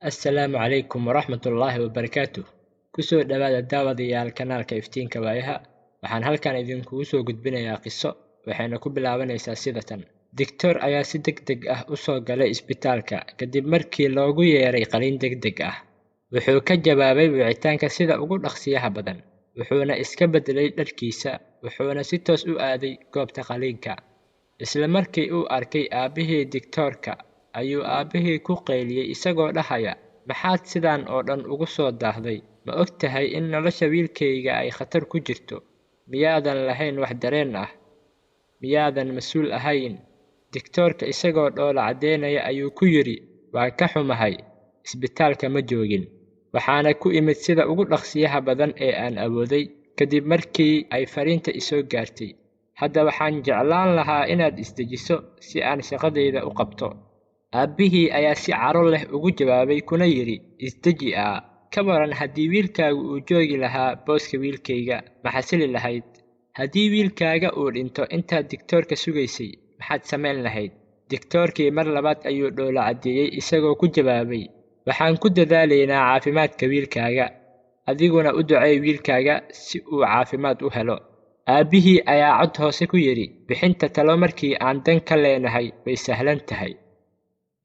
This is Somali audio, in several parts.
Assalaamu calaykum waraxmatullaahi wabarakaatuh. Ku soo dhawaada daawadayaal kanaalka Iftiinka Waayaha. Waxaan halkan idinkugu soo gudbinayaa qiso, waxayna ku bilaabanaysaa sida tan. Digtoor ayaa si degdeg ah u soo galay isbitaalka kadib markii loogu yeeray qalliin degdeg ah. Wuxuu ka jawaabay wicitaanka sida ugu dhaqsiyaha badan, wuxuuna iska beddelay dharkiisa, wuxuuna si toos u aaday goobta qalliinka. Isla markii uu arkay aabbihii digtoorka, ayuu aabbihii ku qayliyey isagoo dhahaya, maxaad sidaan oo dhan ugu soo daahday? Ma og tahay in nolosha wiilkayga ay khatar ku jirto? Miyaadan lahayn wax dareen ah? Miyaadan mas'uul ahayn? Digtoorka isagoo dhoola caddeynaya ayuu ku yidhi, waan ka xumahay, isbitaalka ma joogin. Waxaana ku imid sida ugu dhaqsiyaha badan ee aan awooday, kadib markii ay fariinta isoo gaartay. Hadda waxaan jeclaan lahaa inaad isdejiso si aan shaqadayda u qabto. Aabbihii ayaa si caro leh ugu jawaabay kuna yidhi, isdeji ka waran haddii wiilkaagu uu joogi lahaa booska wiilkayga, ma xasili lahayd? Haddii wiilkaaga uu dhinto intaad digtoorka sugaysay, maxaad samayn lahayd? Digtoorkii mar labaad ayuu dhoola caddeeyey isagoo ku jawaabay, waxaan ku dadaalaynaa caafimaadka wiilkaaga. Adiguna u ducay wiilkaaga si uu caafimaad u helo. Aabbihii ayaa cod hoose ku yidhi, bixinta talo markii aan dan ka leenahay way sahlan tahay.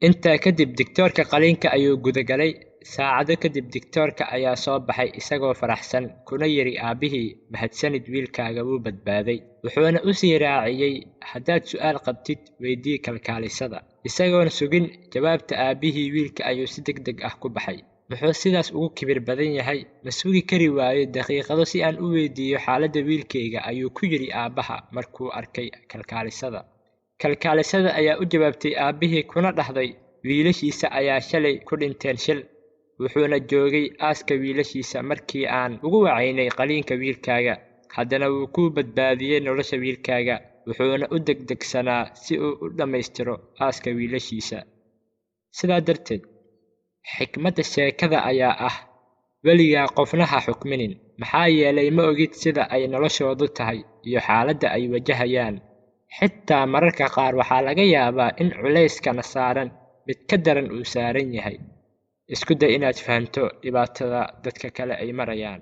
Intaa kadib digtoorka qalliinka ayuu gudagalay. Saacado kadib digtoorka ayaa soo baxay isagoo faraxsan, kuna yidhi aabbihii, mahadsanid, wiilkaaga wuu badbaaday. Wuxuuna u sii raaciyey, haddaad su'aal qabtid weydii kalkaalisada. Isagoon sugin jawaabta aabbihii, wiilka ayuu si degdeg ah ku baxay. Muxuu sidaas ugu kibir badan yahay? Ma sugi kari waayo daqiiqado si aan u weydiiyo xaaladda wiilkayga, ayuu ku yidhi aabbaha markuu arkay kalkaalisada. Kalkaalisada ayaa u jawaabtay aabbihii kuna dhahday, wiilashiisa ayaa shalay ku dhinteen shil. Wuxuuna joogay aaska wiilashiisa markii aan ugu wacaynay qalliinka wiilkaaga. Haddana wuu ku badbaadiyey nolosha wiilkaaga, wuxuuna u degdegsanaa si uu u dhammaystiro aaska wiilashiisa. Sidaa darteed, xikmadda sheekada ayaa ah, weligaa qofna ha xukminin, maxaa yeelay ma ogid sida ay noloshoodu tahay iyo xaaladda ay wajahayaan. Xitaa mararka qaar waxaa laga yaabaa in culayskana saaran mid ka daran uu saaran yahay. Isku day inaad fahanto dhibaatada dadka kale ay marayaan.